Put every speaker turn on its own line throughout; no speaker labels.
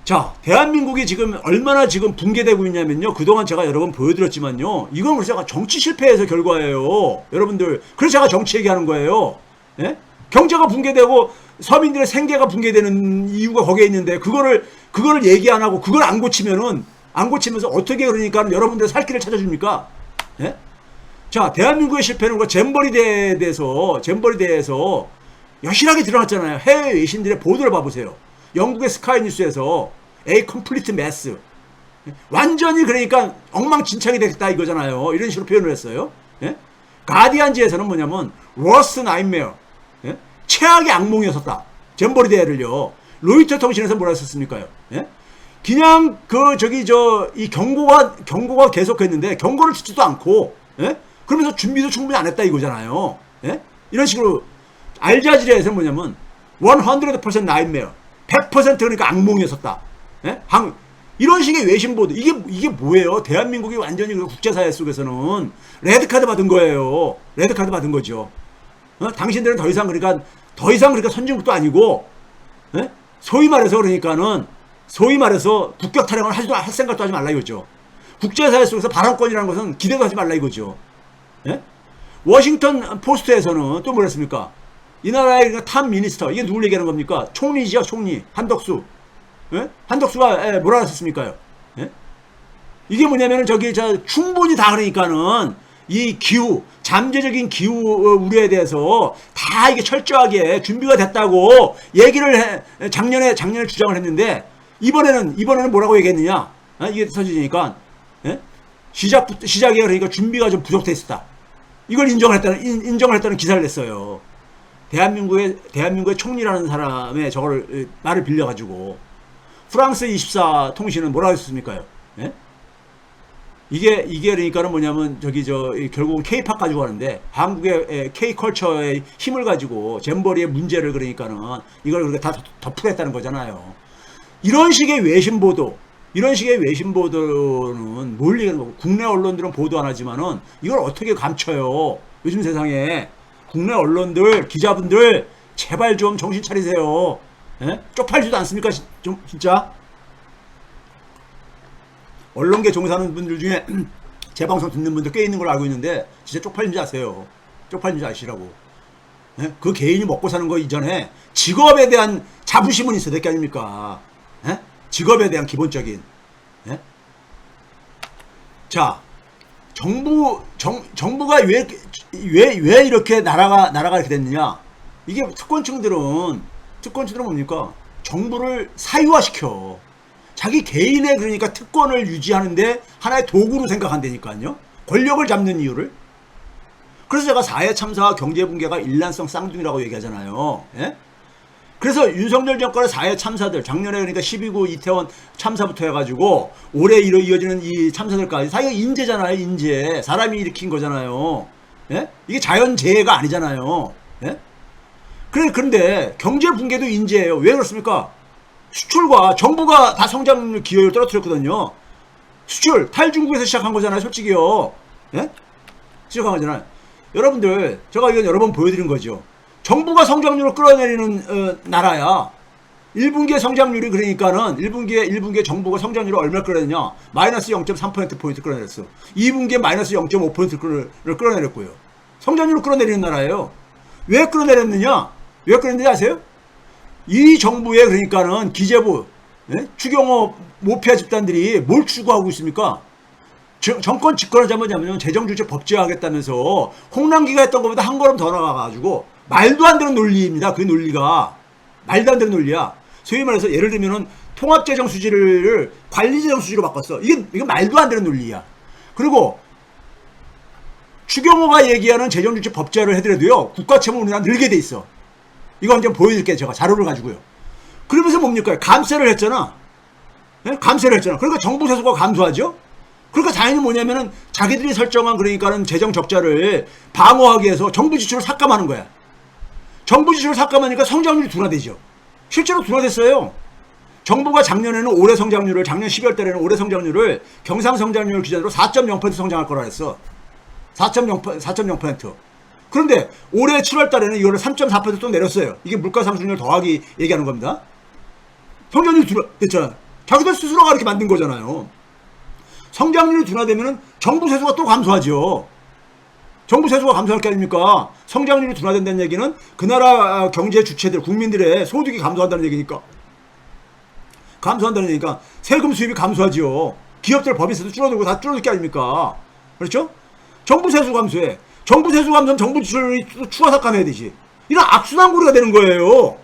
자, 대한민국이 지금 얼마나 지금 붕괴되고 있냐면요. 그동안 제가 여러 번 보여드렸지만요. 이건 우리 제가 정치 실패에서 결과예요. 여러분들. 그래서 제가 정치 얘기하는 거예요. 예? 경제가 붕괴되고 서민들의 생계가 붕괴되는 이유가 거기에 있는데 그거를 얘기 안 하고 그걸 안 고치면은 안 고치면서 어떻게 그러니까 여러분들 살 길을 찾아줍니까? 예? 자, 대한민국의 실패는 잼버리대에 대해서 여실하게 드러났잖아요. 해외 외신들의 보도를 봐보세요. 영국의 스카이뉴스에서 A complete mess. 완전히 그러니까 엉망진창이 됐다 이거잖아요. 이런 식으로 표현을 했어요. 예? 가디안지에서는 뭐냐면 worst nightmare. 예? 최악의 악몽이었었다. 잼버리 대회를요. 로이터 통신에서 뭐라 했었습니까요? 예? 그냥 이 경고가 계속했는데 경고를 듣지도 않고, 예? 그러면서 준비도 충분히 안 했다 이거잖아요. 예? 이런 식으로 알자지라에서는 뭐냐면 100% nightmare. 100% 그러니까 악몽이었었다. 예? 이런 식의 외신 보도 이게 뭐예요? 대한민국이 완전히 국제사회 속에서는 레드카드 받은 거예요. 레드카드 받은 거죠. 당신들은 더 이상 그러니까 선진국도 아니고, 예? 소위 말해서 국격 타령을 할 생각도 하지 말라 이거죠. 국제사회 속에서 발언권이라는 것은 기대도 하지 말라 이거죠. 예? 워싱턴 포스트에서는 또 뭐랬습니까? 이 나라의 탑 미니스터, 이게 누굴 얘기하는 겁니까? 총리죠, 총리. 한덕수. 예? 한덕수가 뭐라 했었습니까요? 예? 이게 뭐냐면은 충분히 다 그러니까는 이 잠재적인 기후 우려에 대해서 다 이게 철저하게 준비가 됐다고 얘기를 작년에 주장을 했는데 이번에는 뭐라고 얘기했느냐? 이게 터지니까, 예? 시작에 그러니까 준비가 좀 부족돼 있었다. 이걸 인정을 했다는 기사를 냈어요. 대한민국의 총리라는 사람의 저걸 말을 빌려가지고 프랑스 24 통신은 뭐라고 했습니까요? 예? 이게 그러니까는 뭐냐면 결국은 K-팝 가지고 하는데 한국의 K-컬처의 힘을 가지고 잼버리의 문제를 그러니까는 이걸 그렇게 다 덮으겠다는 거잖아요. 이런 식의 외신 보도는 뭘 얘기하는 거고, 국내 언론들은 보도 안 하지만은 이걸 어떻게 감춰요? 요즘 세상에 국내 언론들, 기자분들 제발 좀 정신 차리세요. 예? 쪽팔지도 않습니까? 진짜 언론계 종사하는 분들 중에 제 방송 듣는 분들 꽤 있는 걸 알고 있는데 진짜 쪽팔린지 아세요. 쪽팔린지 아시라고. 예? 그 개인이 먹고 사는 거 이전에 직업에 대한 자부심은 있어야 될 게 아닙니까? 예? 직업에 대한 기본적인. 예? 자, 정부가 왜 이렇게 나라가 이렇게 됐느냐? 이게 특권층들은 뭡니까? 정부를 사유화시켜. 자기 개인의 그러니까 특권을 유지하는데 하나의 도구로 생각한다니까요. 권력을 잡는 이유를. 그래서 제가 4회 참사와 경제 붕괴가 일란성 쌍둥이라고 얘기하잖아요. 예? 그래서 윤석열 정권의 4회 참사들, 작년에 그러니까 12구 이태원 참사부터 해가지고 올해 이어지는 이 참사들까지 다 이거 인재잖아요. 인재. 사람이 일으킨 거잖아요. 예? 이게 자연재해가 아니잖아요. 예? 그런데 경제 붕괴도 인재예요. 왜 그렇습니까? 수출과 정부가 다 성장률 기여율 떨어뜨렸거든요. 수출 탈중국에서 시작한 거잖아요. 솔직히요. 예? 시작한 거잖아요. 여러분들 제가 이건 여러 번 보여드린 거죠. 정부가 성장률을 끌어내리는 나라야. 1분기의 성장률이 그러니까는 1분기에 정부가 성장률을 얼마 끌어내냐? 마이너스 0.3%포인트 끌어내렸어. 2분기에 마이너스 0.5%를 끌어내렸고요. 성장률을 끌어내리는 나라예요. 왜 끌어내렸느냐? 왜 끌어내는지 아세요? 이 정부의 그러니까는 기재부, 예? 추경호 모피아 집단들이 뭘 추구하고 있습니까? 정권 집권하자면 재정주체 법제화하겠다면서 홍남기가 했던 것보다 한 걸음 더 나가가지고 말도 안 되는 논리입니다. 그 논리가 말도 안 되는 논리야. 소위 말해서 예를 들면은 통합재정 수지를 관리재정 수지로 바꿨어. 이게 말도 안 되는 논리야. 그리고 추경호가 얘기하는 재정주체 법제화를 해더라도요, 국가채무 우리나라 늘게 돼 있어. 이거 한번 보여드릴게요. 제가 자료를 가지고요. 그러면서 뭡니까? 감세를 했잖아. 네? 감세를 했잖아. 그러니까 정부 세수가 감소하죠? 그러니까 당연히 뭐냐면은 자기들이 설정한 그러니까는 재정 적자를 방어하기 위해서 정부 지출을 삭감하는 거야. 정부 지출을 삭감하니까 성장률이 둔화되죠. 실제로 둔화됐어요. 정부가 작년 12월 달에는 올해 성장률을 경상 성장률 기준으로 4.0% 성장할 거라 했어. 4.0%. 그런데 올해 7월 달에는 이거를 3.4% 또 내렸어요. 이게 물가 상승률 더하기 얘기하는 겁니다. 성장률이 됐잖아. 자기들 스스로가 이렇게 만든 거잖아요. 성장률이 둔화되면은 정부 세수가 또 감소하죠. 정부 세수가 감소할 게 아닙니까? 성장률이 둔화된다는 얘기는 그 나라 경제 주체들, 국민들의 소득이 감소한다는 얘기니까. 감소한다는 얘기니까 세금 수입이 감소하지요. 기업들 법인세도 줄어들고 다 줄어들 게 아닙니까? 그렇죠? 정부 세수 감소해. 정부 세수 감소하면 정부 지출이 추가 삭감해야 되지. 이런 악순환고리가 되는 거예요.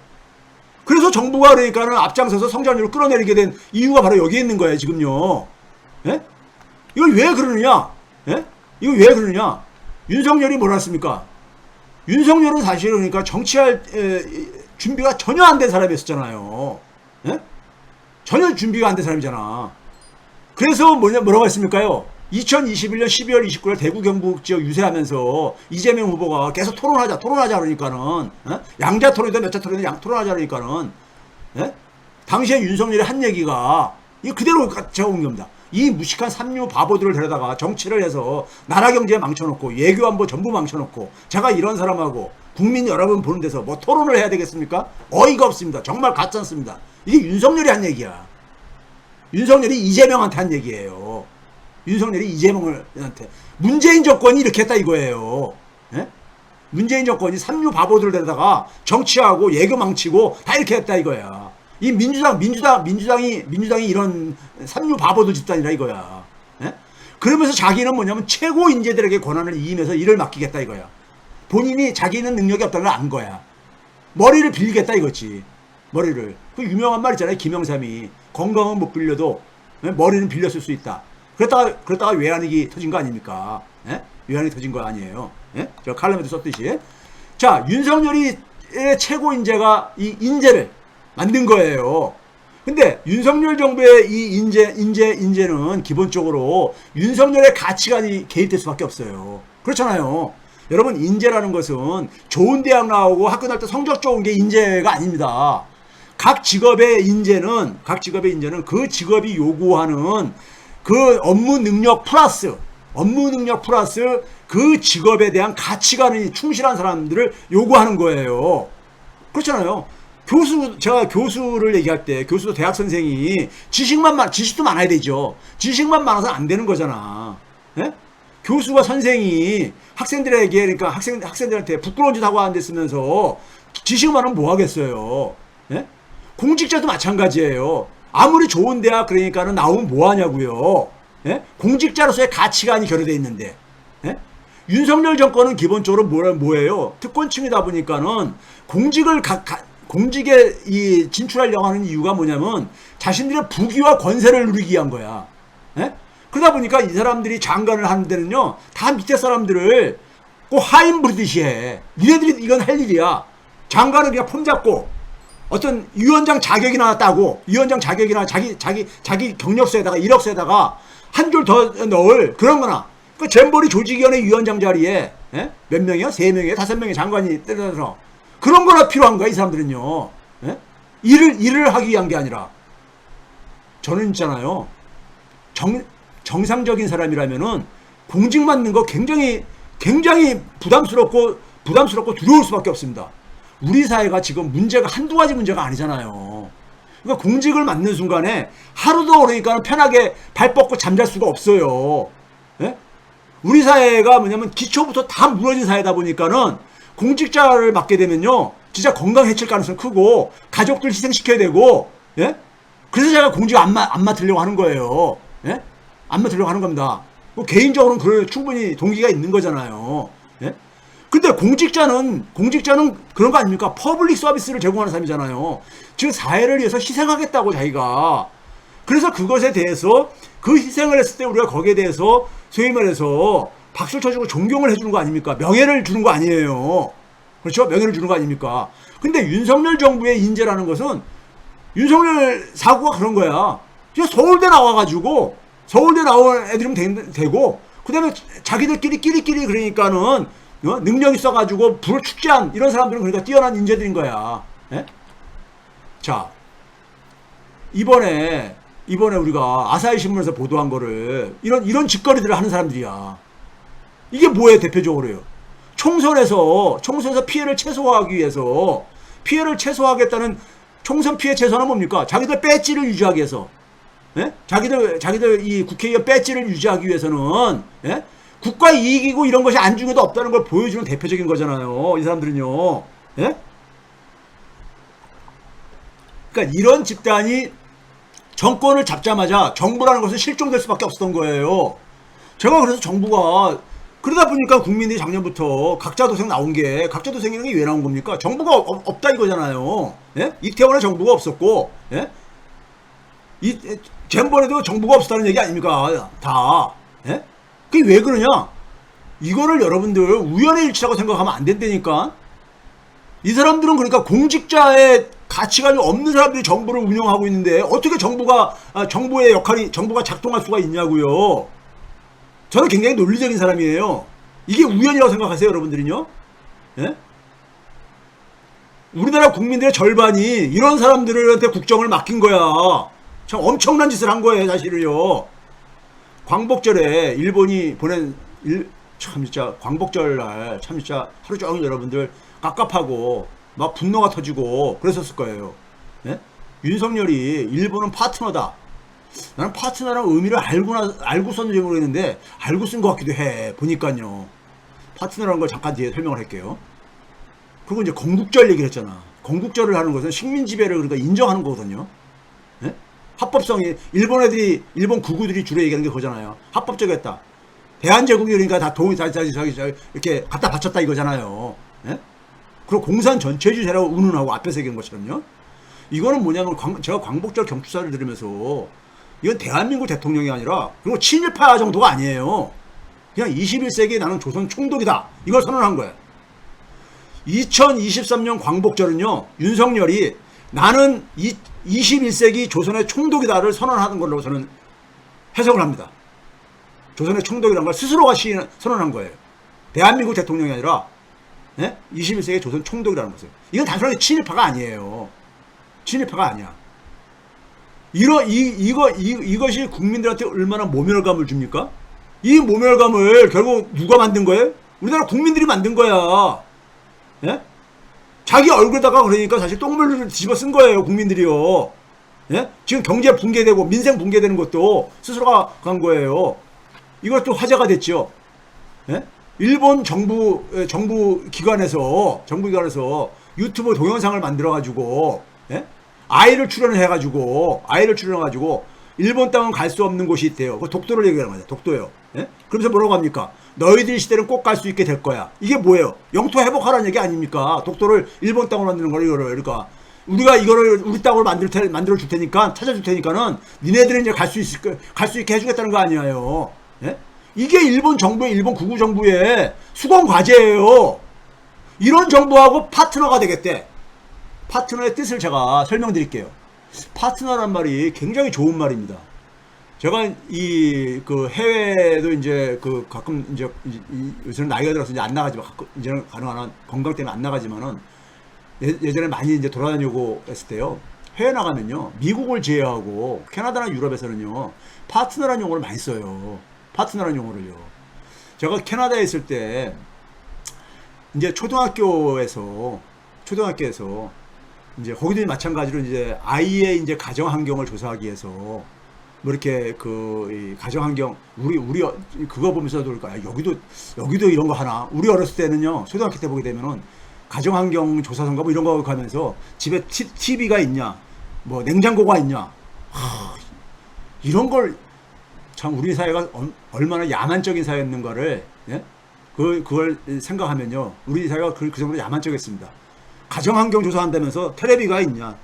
그래서 정부가 그러니까는 앞장서서 성장률을 끌어내리게 된 이유가 바로 여기에 있는 거예요, 지금요. 예? 이걸 왜 그러느냐? 예? 이걸 왜 그러느냐? 윤석열이 뭐라 했습니까? 윤석열은 사실 그러니까 정치할 준비가 전혀 안 된 사람이었잖아요. 예? 전혀 준비가 안 된 사람이잖아. 그래서 뭐라고 했습니까요? 2021년 12월 29일 대구 경북 지역 유세하면서 이재명 후보가 계속 토론하자 그러니까는 양자 토론이든 몇자 토론이든 토론하자 그러니까는 당시에 윤석열이 한 얘기가 이거 그대로 제가 온 겁니다. 이 무식한 삼류 바보들을 데려다가 정치를 해서 나라 경제 망쳐놓고 외교안보 전부 망쳐놓고 제가 이런 사람하고 국민 여러분 보는 데서 뭐 토론을 해야 되겠습니까? 어이가 없습니다. 정말 가짜습니다. 이게 윤석열이 한 얘기야. 윤석열이 이재명한테 한 얘기예요. 윤석열이 이재명한테 문재인 정권이 이렇게 했다 이거예요. 예? 문재인 정권이 삼류 바보들을 데려다가 정치하고 예교 망치고 다 이렇게 했다 이거야. 이 민주당이 이런 삼류 바보들 집단이라 이거야. 예? 그러면서 자기는 뭐냐면 최고 인재들에게 권한을 이임해서 일을 맡기겠다 이거야. 본인이 자기는 능력이 없다는 걸 안 거야. 머리를 빌리겠다 이거지. 머리를. 그 유명한 말 있잖아요. 김영삼이 건강은 못 빌려도 머리는 빌렸을 수 있다. 그랬다가 외환위기 터진 거 아닙니까? 예? 외환위기 터진 거 아니에요. 예? 저 칼럼에도 썼듯이. 자, 윤석열이 최고 인재가 이 인재를 만든 거예요. 근데 윤석열 정부의 이 인재는 기본적으로 윤석열의 가치관이 개입될 수밖에 없어요. 그렇잖아요. 여러분, 인재라는 것은 좋은 대학 나오고 학교 다닐 때 성적 좋은 게 인재가 아닙니다. 각 직업의 인재는 그 직업이 요구하는 그 업무 능력 플러스 그 직업에 대한 가치관이 충실한 사람들을 요구하는 거예요. 그렇잖아요. 제가 교수를 얘기할 때, 교수도 대학 선생이 지식도 많아야 되죠. 지식만 많아서 안 되는 거잖아. 예? 교수가 선생이 학생들에게, 그러니까 학생들한테 부끄러운 짓 하고 안 됐으면서 지식만 하면 뭐 하겠어요. 예? 공직자도 마찬가지예요. 아무리 좋은 대학 그러니까는 나오면 뭐 하냐고요. 예? 공직자로서의 가치관이 결여되어 있는데. 예? 윤석열 정권은 기본적으로 뭐예요? 특권층이다 보니까는 공직에 진출하려고 하는 이유가 뭐냐면 자신들의 부귀와 권세를 누리기 위한 거야. 예? 그러다 보니까 이 사람들이 장관을 하는 데는요, 다 밑에 사람들을 꼭 하인 부르듯이 해. 니네들이 이건 할 일이야. 장관은 그냥 폼 잡고 어떤 위원장 자격이나 따고, 위원장 자격이나 자기 경력서에다가 이력서에다가 한 줄 더 넣을 그런 거나, 그 잼버리 조직위원회 위원장 자리에 몇 명이요? 3명이요? 5명의 장관이 때려서 그런 거나 필요한 거야, 이 사람들은요. 예? 일을 하기 위한 게 아니라. 저는 있잖아요. 정상적인 사람이라면은 공직 맡는 거 굉장히 부담스럽고 두려울 수밖에 없습니다. 우리 사회가 지금 문제가 한두 가지 문제가 아니잖아요. 그러니까 공직을 맡는 순간에 하루도 그러니까 편하게 발 뻗고 잠잘 수가 없어요. 예? 우리 사회가 뭐냐면 기초부터 다 무너진 사회다 보니까는 공직자를 맡게 되면요, 진짜 건강 해칠 가능성이 크고 가족들 희생시켜야 되고, 예? 그래서 제가 공직 안 맡으려고 하는 거예요. 예? 안 맡으려고 하는 겁니다. 뭐 개인적으로는 충분히 동기가 있는 거잖아요. 예? 근데 공직자는 그런 거 아닙니까? 퍼블릭 서비스를 제공하는 사람이잖아요. 즉 사회를 위해서 희생하겠다고 자기가. 그래서 그것에 대해서 그 희생을 했을 때 우리가 거기에 대해서 소위 말해서 박수를 쳐주고 존경을 해주는 거 아닙니까? 명예를 주는 거 아니에요. 그렇죠? 명예를 주는 거 아닙니까? 근데 윤석열 정부의 인재라는 것은 윤석열 사고가 그런 거야. 그냥 서울대 나와가지고 서울대 나온 애들이면 되고, 그 다음에 자기들끼리 끼리끼리 그러니까는 능력 있어가지고 불을 축제한 이런 사람들은 그러니까 뛰어난 인재들인 거야. 예? 자, 이번에 우리가 아사히 신문에서 보도한 거를 이런 짓거리들을 하는 사람들이야. 이게 뭐예요, 대표적으로요? 총선에서 피해를 최소화하기 위해서 피해를 최소화하겠다는 총선 피해 최소화는 뭡니까? 자기들 배지를 유지하기 위해서 자기들 이 국회의원 배지를 유지하기 위해서는, 예? 국가 이익이고 이런 것이 안중에도 없다는 걸 보여주는 대표적인 거잖아요. 이 사람들은요. 예? 그러니까 이런 집단이 정권을 잡자마자 정부라는 것은 실종될 수밖에 없었던 거예요. 제가 그래서 정부가 그러다 보니까 국민들이 작년부터 각자도생 나온 게, 각자도생이라는 게 왜 나온 겁니까? 정부가 없다 이거잖아요. 예? 이태원에 정부가 없었고, 예? 지난번에도 정부가 없었다는 얘기 아닙니까? 다. 예? 그게 왜 그러냐? 이거를 여러분들 우연의 일치라고 생각하면 안 된다니까? 이 사람들은 그러니까 공직자의 가치관이 없는 사람들이 정부를 운영하고 있는데 어떻게 정부의 역할이, 정부가 작동할 수가 있냐고요. 저는 굉장히 논리적인 사람이에요. 이게 우연이라고 생각하세요, 여러분들은요? 예? 우리나라 국민들의 절반이 이런 사람들한테 국정을 맡긴 거야. 참 엄청난 짓을 한 거예요, 사실은요. 광복절에 일본이 보낸 참 진짜 광복절 날 참 진짜 하루 종일 여러분들 깝깝하고 막 분노가 터지고 그랬었을 거예요. 예? 윤석열이 일본은 파트너다. 나는 파트너라는 의미를 알고 썼는지 모르겠는데 알고 쓴 것 같기도 해. 보니까요. 파트너라는 걸 잠깐 뒤에 설명을 할게요. 그리고 이제 건국절 얘기를 했잖아. 건국절을 하는 것은 식민 지배를 그러니까 인정하는 거거든요. 예? 합법성이 일본 구구들이 주로 얘기하는 게 그거잖아요. 합법적이었다. 대한제국이 그러니까 다 이렇게 갖다 바쳤다 이거잖아요. 예? 그리고 공산 전체주의라고 운운하고 앞에서 얘기한 것처럼요. 이거는 뭐냐면 제가 광복절 경축사를 들으면서 이건 대한민국 대통령이 아니라 그리고 친일파 정도가 아니에요. 그냥 21세기 나는 조선 총독이다. 이걸 선언한 거예요. 2023년 광복절은요. 윤석열이 나는 21세기 조선의 총독이다를 선언하는 걸로 저는 해석을 합니다. 조선의 총독이라는 걸 스스로가 선언한 거예요. 대한민국 대통령이 아니라 21세기 조선 총독이라는 것을. 이건 단순하게 친일파가 아니에요. 친일파가 아니야. 이것이 국민들한테 얼마나 모멸감을 줍니까? 이 모멸감을 결국 누가 만든 거예요? 우리나라 국민들이 만든 거야. 예? 자기 얼굴에다가 그러니까 사실 똥물을 집어 쓴 거예요, 국민들이요. 예? 지금 경제 붕괴되고 민생 붕괴되는 것도 스스로가 간 거예요. 이것도 화제가 됐죠. 예? 일본 정부 기관에서 유튜브 동영상을 만들어가지고, 예? 아이를 출연해가지고 일본 땅은 갈 수 없는 곳이 있대요. 그 독도를 얘기하는 거죠. 독도요. 예? 그러면서 뭐라고 합니까? 너희들 시대는 꼭 갈 수 있게 될 거야. 이게 뭐예요? 영토 회복하라는 얘기 아닙니까? 독도를 일본 땅으로 만드는 거를 그러니까 우리가 이거를 우리 땅으로 만들어 줄 테니까 찾아줄 테니까는 니네들은 이제 갈 수 있게 해주겠다는 거 아니에요. 예? 이게 일본 구구 정부의 수공 과제예요. 이런 정부하고 파트너가 되겠대. 파트너의 뜻을 제가 설명드릴게요. 파트너란 말이 굉장히 좋은 말입니다. 제가 해외도 이제 가끔 이제 요새는 나이가 들어서 이제 안 나가지만 이제는 가능한 건강 때문에 안 나가지만은 예전에 많이 이제 돌아다니고 했을 때요. 해외 나가면요. 미국을 제외하고 캐나다나 유럽에서는요. 파트너라는 용어를 많이 써요. 파트너라는 용어를요. 제가 캐나다에 있을 때 이제 초등학교에서 이제 거기도 마찬가지로 이제 아이의 이제 가정 환경을 조사하기 위해서 뭐 이렇게 이 가정 환경 우리 그거 보면서도 그럴까 여기도 이런 거 하나. 우리 어렸을 때는요. 초등학교 때 보게 되면은 가정 환경 조사선가 뭐 이런 거 가면서 집에 TV가 있냐, 뭐 냉장고가 있냐, 이런 걸 참 우리 사회가 얼마나 야만적인 사회였는가를, 예? 그걸 생각하면요. 우리 사회가 그 정도로 야만적이었습니다. 가정환경 조사한다면서 테레비가 있냐,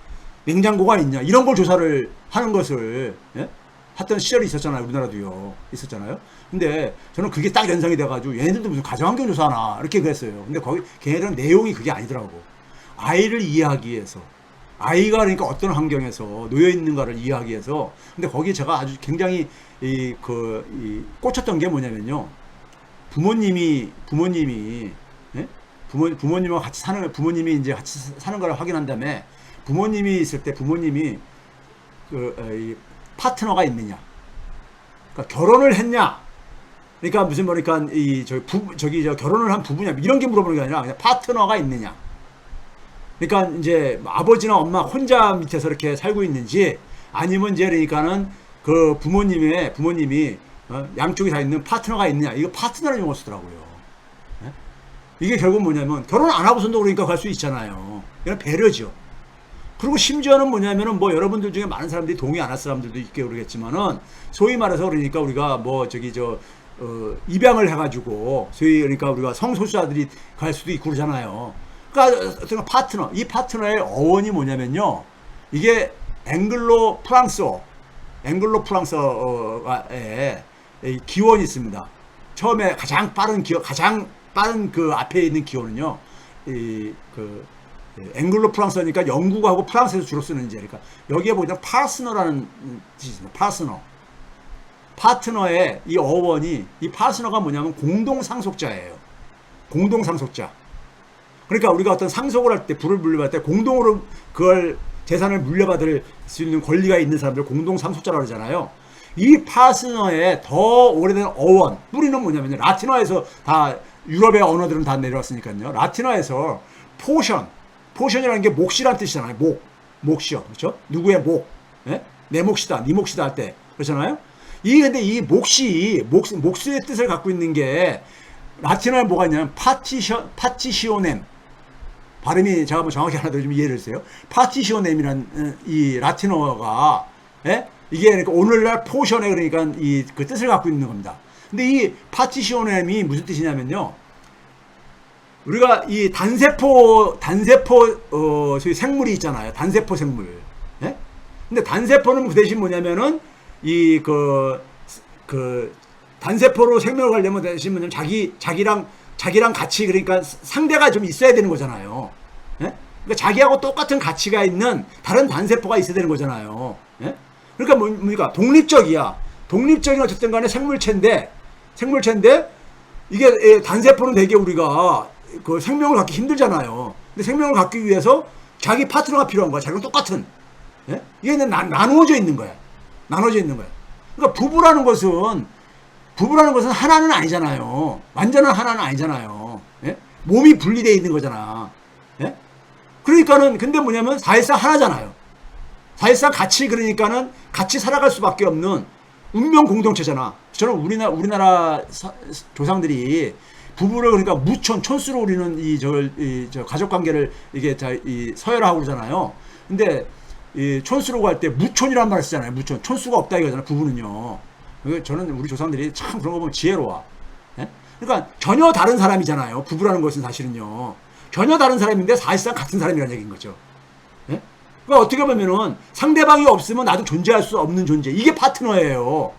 냉장고가 있냐, 이런 걸 조사를 하는 것을, 예? 했던 시절이 있었잖아요. 우리나라도요. 있었잖아요. 근데 저는 그게 딱 연상이 돼가지고 얘네들도 무슨 가정환경 조사하나 이렇게 그랬어요. 근데 걔네들은 내용이 그게 아니더라고. 아이를 이해하기 위해서, 아이가 그러니까 어떤 환경에서 놓여 있는가를 이해하기 위해서. 근데 거기 제가 아주 굉장히 꽂혔던 게 뭐냐면요. 부모님이 예? 부모님과 같이 부모님이 이제 같이 사는 걸 확인한 다음에 부모님이 있을 때 부모님이 파트너가 있느냐. 그러니까 결혼을 했냐. 그러니까 무슨 그러니까 결혼을 한 부부냐 이런 게 물어보는 게 아니라 그냥 파트너가 있느냐. 그러니까 이제 아버지나 엄마 혼자 밑에서 이렇게 살고 있는지 아니면 이제 그러니까는 그 부모님이 양쪽이 다 있는 파트너가 있느냐. 이거 파트너라는 용어 쓰더라고요. 예? 이게 결국 뭐냐면 결혼 안 하고선도 그러니까 갈 수 있잖아요. 이건 배려죠. 그리고 심지어는 뭐냐면은 뭐 여러분들 중에 많은 사람들이 동의 안 할 사람들도 있게 그러겠지만은 소위 말해서 그러니까 우리가 뭐 저기 입양을 해가지고 소위 그러니까 우리가 성소수자들이 갈 수도 있고 그러잖아요. 그러니까 파트너, 이 파트너의 어원이 뭐냐면요. 이게 앵글로 프랑스어의 기원이 있습니다. 처음에 가장 빠른 그 앞에 있는 기원은요. 앵글로 프랑스어니까 영국하고 프랑스에서 주로 쓰는 이제 그러니까 여기에 보면 파스너라는 뜻이 있습니다. 파트너의 이 어원이 이 파트너가 뭐냐면 공동 상속자예요. 공동 상속자. 그러니까 우리가 어떤 상속을 할 때 부를 물려받을 때 공동으로 그걸 재산을 물려받을 수 있는 권리가 있는 사람들 공동 상속자라고 그러잖아요. 이 파트너의 더 오래된 어원 뿌리는 뭐냐면요. 라틴어에서 다 유럽의 언어들은 다 내려왔으니까요. 라틴어에서 포션이라는 게 몫이란 뜻이잖아요. 몫이요. 그렇죠? 누구의 몫. 예? 내 몫이다. 네 몫이다 할 때. 그렇잖아요? 근데 이 몫의 뜻을 갖고 있는 게 라틴어에 뭐가 있냐면 파티시오넴. 발음이 제가 뭐 정확히 하나 더 좀 이해를 해주세요. 파티시오넴이라는 이 라틴어가 이게 그러니까 오늘날 포션에 그러니까 그 뜻을 갖고 있는 겁니다. 근데 이 파티시오넴이 무슨 뜻이냐면요. 우리가 이 단세포 소위 생물이 있잖아요. 단세포 생물. 예? 근데 단세포는 그 대신 뭐냐면은 단세포로 생명을 가려면 대신 뭐냐면 자기랑 같이 그러니까 상대가 좀 있어야 되는 거잖아요. 예? 그러니까 자기하고 똑같은 가치가 있는 다른 단세포가 있어야 되는 거잖아요. 예? 그러니까 뭡니까? 독립적인 어쨌든 간에 생물체인데 이게 단세포는 되게 우리가 그 생명을 갖기 힘들잖아요. 근데 생명을 갖기 위해서 자기 파트너가 필요한 거야. 자기랑 똑같은. 예? 이게 나누어져 있는 거야. 그러니까 부부라는 것은 하나는 아니잖아요. 완전한 하나는 아니잖아요. 예? 몸이 분리되어 있는 거잖아. 예? 그러니까는 근데 뭐냐면 사실상 하나잖아요. 사실상 그러니까는 같이 살아갈 수밖에 없는 운명 공동체잖아. 저는 우리나라 조상들이 부부를 그러니까 촌수로 우리는 저 가족 관계를 이게 서열화하고 그러잖아요. 근데 이 촌수로 갈 때 무촌이란 말을 쓰잖아요. 촌수가 없다 이거잖아요. 부부는요. 저는 우리 조상들이 참 그런 거 보면 지혜로워. 예? 그러니까 전혀 다른 사람이잖아요. 부부라는 것은 사실은요. 전혀 다른 사람인데 사실상 같은 사람이라는 얘기인 거죠. 예? 그러니까 어떻게 보면은 상대방이 없으면 나도 존재할 수 없는 존재. 이게 파트너예요.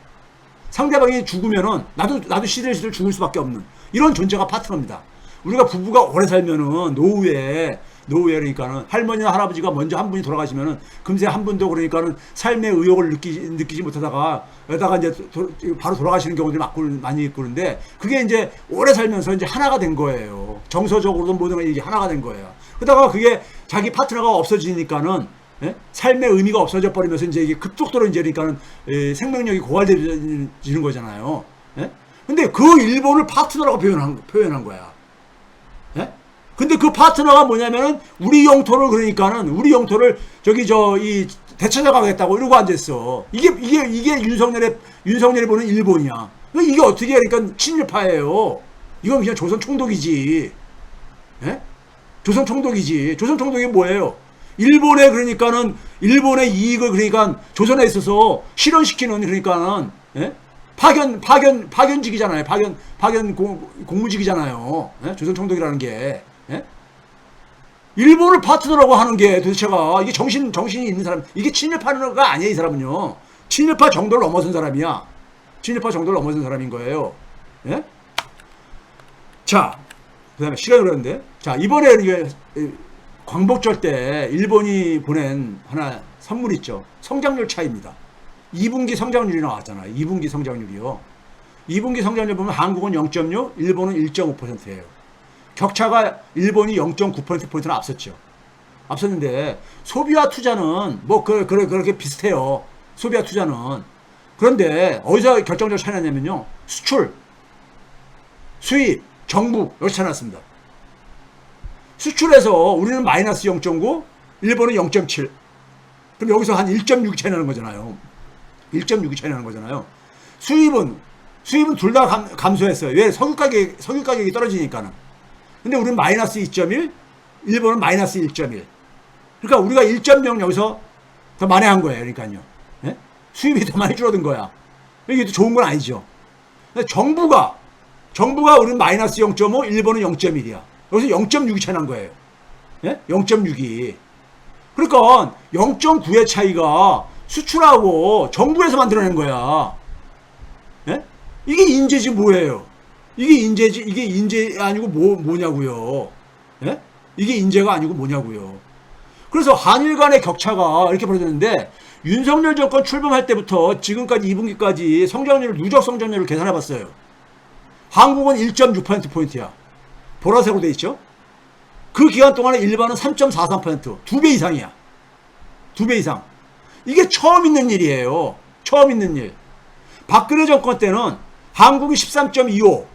상대방이 죽으면은 나도 시들시들 죽을 수밖에 없는 이런 존재가 파트너입니다. 우리가 부부가 오래 살면은 노후에 그러니까는 할머니나 할아버지가 먼저 한 분이 돌아가시면은 금세 한 분도 그러니까는 삶의 의욕을 느끼지 못하다가 여기다가 이제 바로 돌아가시는 경우들이 많이 있고 그런데 그게 이제 오래 살면서 이제 하나가 된 거예요. 정서적으로도 모든 게 이게 하나가 된 거예요. 그러다가 그게 자기 파트너가 없어지니까는 삶의 의미가 없어져 버리면서 이제 이게 급속도로 이제 그러니까는 생명력이 고갈되는 거잖아요. 근데 그 일본을 파트너라고 표현한 거야. 근데 그 파트너가 뭐냐면은 우리 영토를 이 되찾아가겠다고 이러고 앉았어. 이게 윤석열이 보는 일본이야. 이게 어떻게 그러니까 친일파예요. 이건 그냥 조선 총독이지. 조선 총독이 뭐예요? 일본의 이익을 그러니까 조선에 있어서 실현시키는 그러니까는 파견직이잖아요. 파견 공무직이잖아요. 조선 총독이라는 게. 일본을 파트너라고 하는 게 도대체가 이게 정신이 있는 사람, 이게 친일파가 아니야. 이 사람은요. 친일파 정도를 넘어선 사람이야. 친일파 정도를 넘어선 사람인 거예요. 예? 자, 그 다음에 시간이 그랬는데, 자, 이번에 이게 광복절 때 일본이 보낸 하나 선물 있죠. 성장률 차이입니다. 2분기 성장률이 나왔잖아요. 2분기 성장률이요. 2분기 성장률 보면 한국은 0.6, 일본은 1.5%예요. 격차가 일본이 0.9%포인트나 앞섰는데 소비와 투자는 뭐 그렇게 비슷해요. 소비와 투자는. 그런데 어디서 결정적 차이가 나냐면요. 수출, 수입, 정부 여기서 차이 났습니다. 수출에서 우리는 마이너스 0.9, 일본은 0.7. 그럼 여기서 한 1.6 차이 나는 거잖아요. 1.6이 차이 나는 거잖아요. 수입은 둘 다 감소했어요. 왜? 석유 가격이 떨어지니까는. 근데 우리는 마이너스 2.1, 일본은 마이너스 1.1. 그러니까 우리가 1.0 여기서 더 만회한 거예요. 그러니까요. 예? 수입이 더 많이 줄어든 거야. 이게 또 좋은 건 아니죠. 정부가 우리는 마이너스 0.5, 일본은 0.1이야. 여기서 0.6이 차이 난 거예요. 예? 0.6이. 그러니까 0.9의 차이가 수출하고 정부에서 만들어낸 거야. 예? 이게 인재지 뭐예요? 이게 인재 아니고 뭐냐고요? 예? 이게 인재가 아니고 뭐냐고요? 그래서 한일 간의 격차가 이렇게 벌어졌는데 윤석열 정권 출범할 때부터 지금까지 2분기까지 누적 성장률을 계산해 봤어요. 한국은 1.6%포인트야. 보라색으로 돼 있죠? 그 기간 동안에 일반은 3.43%, 2배 이상이야. 2배 이상. 이게 처음 있는 일이에요. 처음 있는 일. 박근혜 정권 때는 한국이 13.25,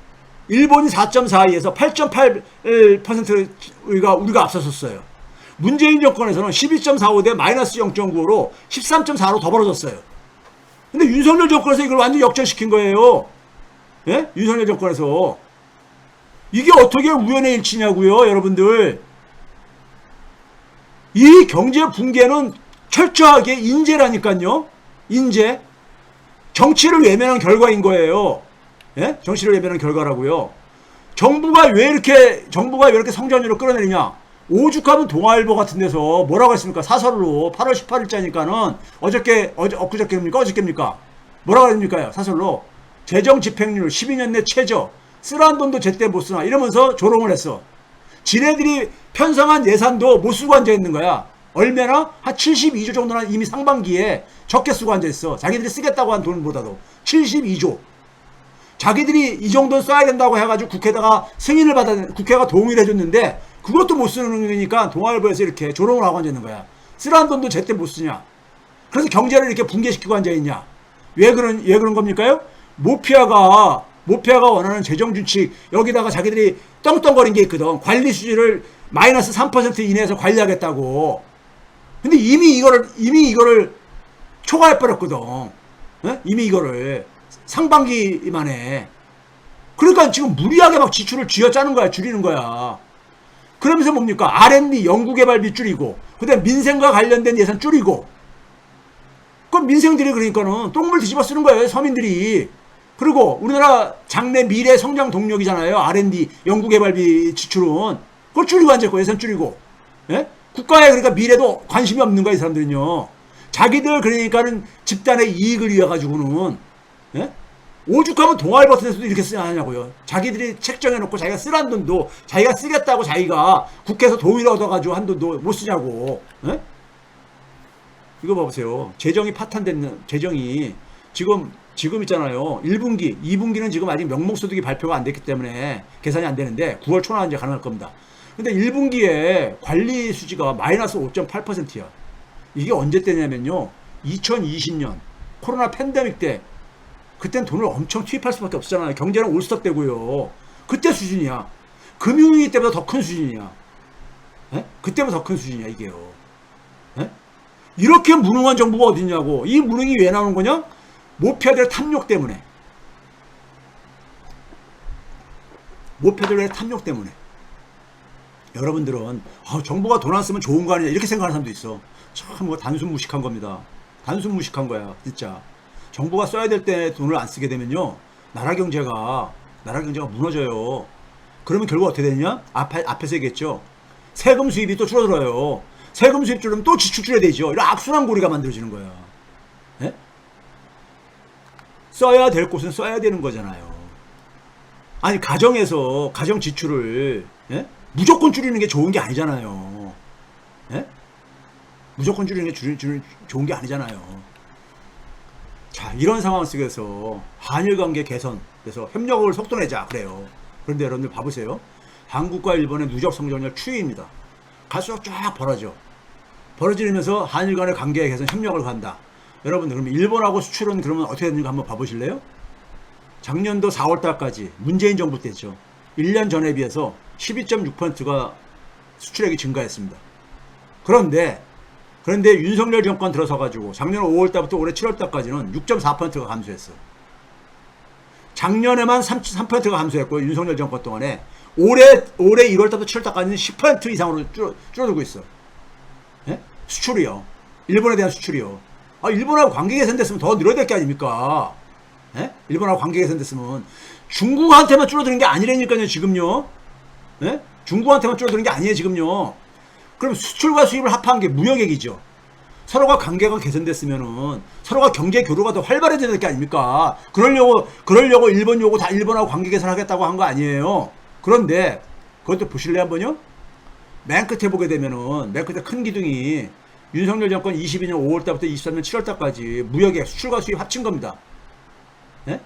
일본이 4.42에서 8.8%가 우리가 앞섰었어요. 문재인 정권에서는 12.45 대 마이너스 0.95로 13.4로 더 벌어졌어요. 근데 윤석열 정권에서 이걸 완전 역전시킨 거예요. 예? 윤석열 정권에서. 이게 어떻게 우연의 일치냐고요, 여러분들. 이 경제 붕괴는 철저하게 인재라니까요. 인재. 정치를 외면한 결과인 거예요. 예? 정치를 외면한 결과라고요. 정부가 왜 이렇게 성장률을 끌어내느냐? 오죽하면 동아일보 같은 데서 뭐라고 했습니까? 사설로 8월 18일자니까는 어저께입니까? 뭐라고 했습니까? 사설로 재정 집행률 12년 내 최저, 쓰라는 돈도 제때 못 쓰나 이러면서 조롱을 했어. 지네들이 편성한 예산도 못 쓰고 앉아 있는 거야. 얼마나? 한 72조 정도는 이미 상반기에 적게 쓰고 앉아 있어. 자기들이 쓰겠다고 한 돈보다도 72조. 자기들이 이 정도는 써야 된다고 해가지고 국회에다가 승인을 국회가 동의를 해줬는데 그것도 못 쓰는 거니까 동아일보에서 이렇게 조롱을 하고 앉아 있는 거야. 쓰라는 돈도 제때 못 쓰냐. 그래서 경제를 이렇게 붕괴시키고 앉아 있냐. 왜 그런 겁니까요? 모피아가 원하는 재정준칙, 여기다가 자기들이 떵떵거린 게 있거든. 관리 수지를 마이너스 3% 이내에서 관리하겠다고. 근데 이미 이거를 초과해버렸거든. 네? 이미 이거를 상반기 만에. 그러니까 지금 무리하게 막 지출을 쥐어짜는 거야. 줄이는 거야. 그러면서 뭡니까? R&D 연구개발비 줄이고, 그다음에 민생과 관련된 예산 줄이고. 그럼 민생들이 그러니까는 똥물 뒤집어 쓰는 거예요. 서민들이. 그리고 우리나라 장래 미래 성장 동력이잖아요. R&D 연구개발비 지출은. 그걸 줄이고 앉았고 예산 줄이고. 예? 국가에 그러니까 미래도 관심이 없는 거야. 이 사람들은요. 자기들 그러니까는 집단의 이익을 위해 가지고는. 예? 오죽하면 동아일보 같은 데서도 이렇게 쓰냐 하냐고요. 자기들이 책정해놓고 자기가 쓰란 돈도 자기가 쓰겠다고 자기가 국회에서 동의를 얻어가지고 한 돈도 못 쓰냐고. 예? 이거 봐보세요. 재정이 파탄된 재정이 지금 있잖아요. 1분기, 2분기는 지금 아직 명목소득이 발표가 안 됐기 때문에 계산이 안 되는데 9월 초나 이제 가능할 겁니다. 근데 1분기에 관리 수지가 마이너스 5.8%야. 이게 언제 때냐면요. 2020년 코로나 팬데믹 때 그땐 돈을 엄청 투입할 수밖에 없었잖아요. 경제는 올스톱 되고요. 그때 수준이야. 금융위기 때보다 더 큰 수준이야. 에? 그때보다 더 큰 수준이야 이게요. 에? 이렇게 무능한 정부가 어딨냐고. 이 무능이 왜 나오는 거냐? 모피아들의 탐욕 때문에. 모피아들의 탐욕 때문에. 여러분들은 정부가 돈 안 쓰면 좋은 거 아니냐 이렇게 생각하는 사람도 있어. 참 단순 무식한 겁니다. 단순 무식한 거야 진짜. 정부가 써야 될 때 돈을 안 쓰게 되면요 나라 경제가 무너져요. 그러면 결국 어떻게 되느냐? 앞에서 얘기했죠. 세금 수입이 또 줄어들어요. 세금 수입 줄으면 또 지출 줄여야 되죠. 이런 악순환 고리가 만들어지는 거야. 예? 써야 될 곳은 써야 되는 거잖아요. 아니 가정 지출을 예? 무조건 줄이는 게 좋은 게 아니잖아요. 예? 무조건 줄이는 게 좋은 게 아니잖아요. 자, 이런 상황 속에서 한일 관계 개선, 그래서 협력을 속도내자 그래요. 그런데 여러분들 봐보세요. 한국과 일본의 누적 성장률 추이입니다. 갈수록 쫙 벌어지면서 한일 간의 관계 개선 협력을 간다. 여러분들 그러면 일본하고 수출은 그러면 어떻게 되는지 한번 봐보실래요? 작년도 4월달까지 문재인 정부 때죠. 1년 전에 비해서 12.6%가 수출액이 증가했습니다. 그런데 그런데 윤석열 정권 들어서가지고 작년 5월달부터 올해 7월달까지는 6.4%가 감소했어. 작년에만 3%가 감소했고 윤석열 정권 동안에 올해 1월달부터 7월달까지는 10% 이상으로 줄어들고 있어. 예? 수출이요. 일본에 대한 수출이요. 아, 일본하고 관계 개선됐으면 더 늘어야 될 게 아닙니까? 예? 일본하고 관계 개선됐으면 중국한테만 줄어드는 게 아니라니까요 지금요. 예? 중국한테만 줄어드는 게 아니에요 지금요. 그럼 수출과 수입을 합한 게 무역액이죠. 서로가 관계가 개선됐으면은 서로가 경제 교류가 더 활발해져야 될 게 아닙니까? 그러려고 일본 요구 다 일본하고 관계 개선하겠다고 한 거 아니에요. 그런데 그것도 보실래요 한번요? 맨 끝에 보게 되면은 맨 끝에 큰 기둥이 윤석열 정권 22년 5월달부터 23년 7월달까지 무역액 수출과 수입 합친 겁니다. 예?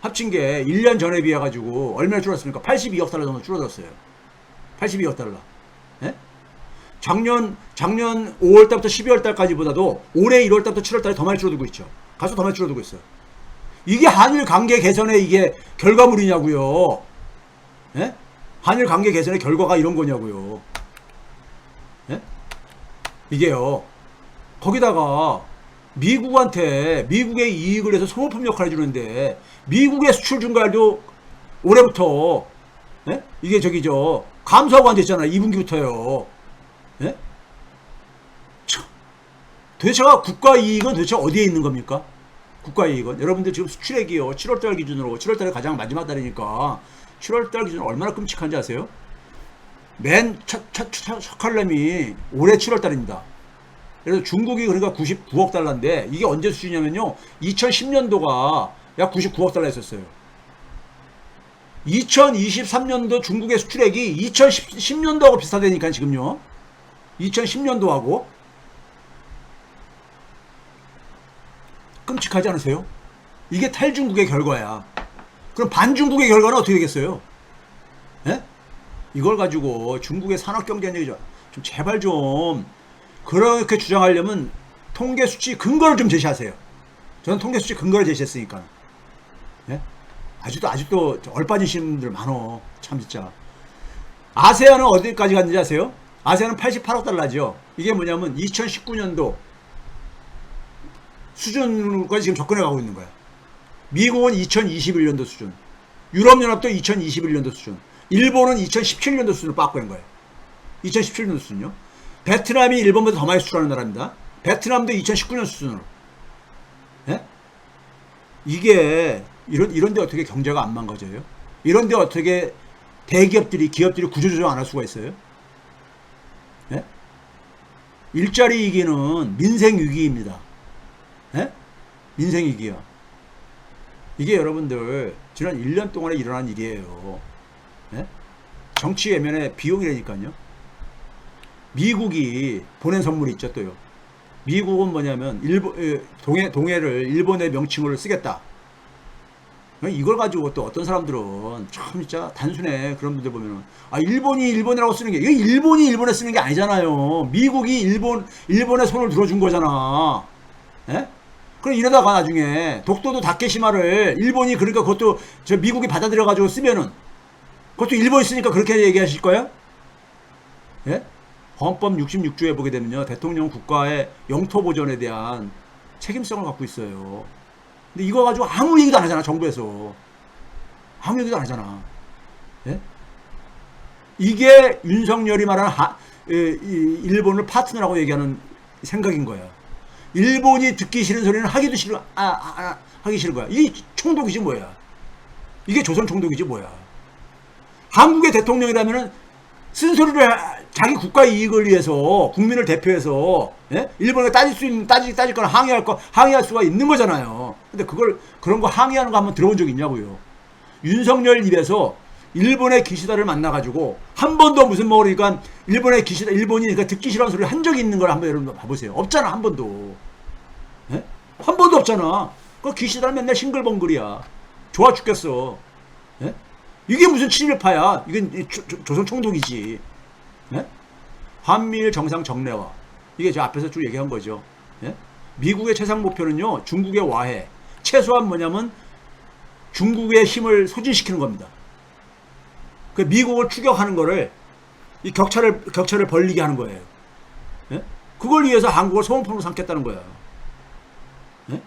합친 게 1년 전에 비해 가지고 얼마나 줄었습니까? 82억 달러 정도 줄어들었어요. 82억 달러. 예? 작년 5월달부터 12월달까지보다도 올해 1월달부터 7월달에 더 많이 줄어들고 있죠. 가수 더 많이 줄어들고 있어요. 이게 한일 관계 개선의 이게 결과물이냐고요. 예? 한일 관계 개선의 결과가 이런 거냐고요. 예? 이게요. 거기다가 미국의 이익을 해서 소모품 역할을 해주는데 미국의 수출 증가율도 올해부터 예? 이게 감소하고 앉아있잖아요. 2분기부터요. 예? 도대체가 국가 이익은 도대체 어디에 있는 겁니까? 국가 이익은 여러분들 지금 수출액이요. 7월달 기준으로 7월달에 가장 마지막 달이니까 7월달 기준으로 얼마나 끔찍한지 아세요? 맨 첫 칼럼이 올해 7월달입니다. 그래서 중국이 그러니까 99억 달러인데 이게 언제 수준이냐면요. 2010년도가 약 99억 달러 했었어요. 2023년도 중국의 수출액이 2010년도하고 비슷하다니까 지금요. 2010년도하고 끔찍하지 않으세요? 이게 탈중국의 결과야. 그럼 반중국의 결과는 어떻게 되겠어요? 예? 이걸 가지고 중국의 산업경제는 얘기죠. 좀 제발 좀 그렇게 주장하려면 통계 수치 근거를 좀 제시하세요. 저는 통계 수치 근거를 제시했으니까. 예? 아직도 얼빠지신 분들 많어. 참 진짜. 아세안은 어디까지 갔는지 아세요? 아세안은 88억 달러죠. 이게 뭐냐면 2019년도 수준까지 지금 접근해 가고 있는 거야. 미국은 2021년도 수준, 유럽연합도 2021년도 수준, 일본은 2017년도 수준을 빠꾸는 거예요. 2017년도 수준요. 베트남이 일본보다 더 많이 수출하는 나라입니다. 베트남도 2019년 수준으로. 예? 이게 이런데 어떻게 경제가 안 망가져요? 이런데 어떻게 기업들이 구조조정 안 할 수가 있어요? 예? 일자리 위기는 민생 위기입니다. 예? 민생 위기야. 이게 여러분들 지난 1년 동안에 일어난 일이에요. 예? 정치 외면의 비용이라니까요. 미국이 보낸 선물이 있죠 또요. 미국은 뭐냐면 동해를 일본의 명칭으로 쓰겠다. 이걸 가지고 또 어떤 사람들은 참 진짜 단순해. 그런 분들 보면은 일본이 일본이라고 쓰는 게 이게 일본이 일본에 쓰는 게 아니잖아요. 미국이 일본의 손을 들어준 거잖아. 예? 그럼 이러다가 나중에 독도도 다케시마를 일본이 그러니까 그것도 미국이 받아들여 가지고 쓰면은 그것도 일본이 쓰니까 그렇게 얘기하실 거예요? 예? 헌법 66조에 보게 되면요. 대통령은 국가의 영토 보존에 대한 책임성을 갖고 있어요. 근데 이거 가지고 아무 얘기도 안 하잖아. 정부에서. 아무 얘기도 안 하잖아. 예? 이게 윤석열이 말하는 일본을 파트너라고 얘기하는 생각인 거야. 일본이 듣기 싫은 소리는 하기도 싫어. 하기 싫은 거야. 이게 총독이지 뭐야. 이게 조선 총독이지 뭐야. 한국의 대통령이라면은 쓴소리를 자기 국가 이익을 위해서 국민을 대표해서 예? 일본에 따질 거나 항의할 수가 있는 거잖아요. 근데 그런 거 항의하는 거 한번 들어본 적 있냐고요. 윤석열 입에서 일본의 기시다를 만나가지고 한 번도 무슨 그러니까 일본이 그러니까 듣기 싫어하는 소리를 한 적이 있는 걸 한번 여러분 봐보세요. 없잖아. 한 번도. 예? 한 번도 없잖아. 그 기시다는 맨날 싱글벙글이야. 좋아 죽겠어. 예? 이게 무슨 친일파야. 이건 조선 총독이지. 예? 한미일 정상 정례화. 이게 저 앞에서 쭉 얘기한 거죠. 예? 미국의 최상 목표는요. 중국의 와해. 최소한 뭐냐면 중국의 힘을 소진시키는 겁니다. 그 미국을 추격하는 거를 이 격차를 벌리게 하는 거예요. 예? 그걸 위해서 한국을 소모품으로 삼겠다는 거야. 예?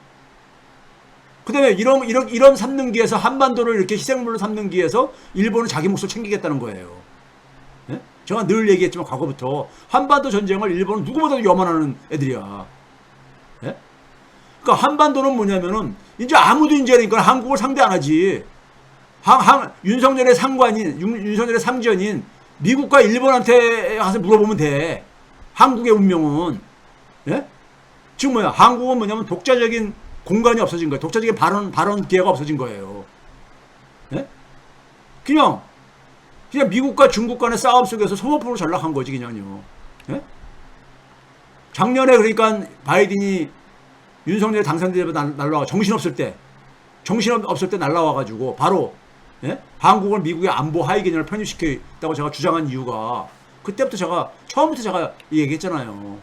그 다음에 이런 삼는기에서 한반도를 이렇게 희생물로 삼는기에서 일본은 자기 몫을 챙기겠다는 거예요. 예? 제가 늘 얘기했지만 과거부터 한반도 전쟁을 일본은 누구보다도 염원하는 애들이야. 예? 그러니까 한반도는 뭐냐면은 이제 아무도 이제 그러니까 한국을 상대 안 하지. 윤석열의 상관인 윤석열의 상전인 미국과 일본한테 가서 물어보면 돼. 한국의 운명은. 예? 지금 뭐야? 한국은 뭐냐면 독자적인 공간이 없어진 거예요. 독자적인 발언 기회가 없어진 거예요. 예? 그냥 미국과 중국 간의 싸움 속에서 소모품으로 전락한 거지, 그냥요. 예? 작년에 그러니까 바이든이 윤석열 당선되자마자 날라와 정신없을 때 날라와가지고 바로 예? 한국을 미국의 안보 하위 개념을 편입시켜 있다고 제가 주장한 이유가 그때부터 제가 처음부터 제가 얘기했잖아요.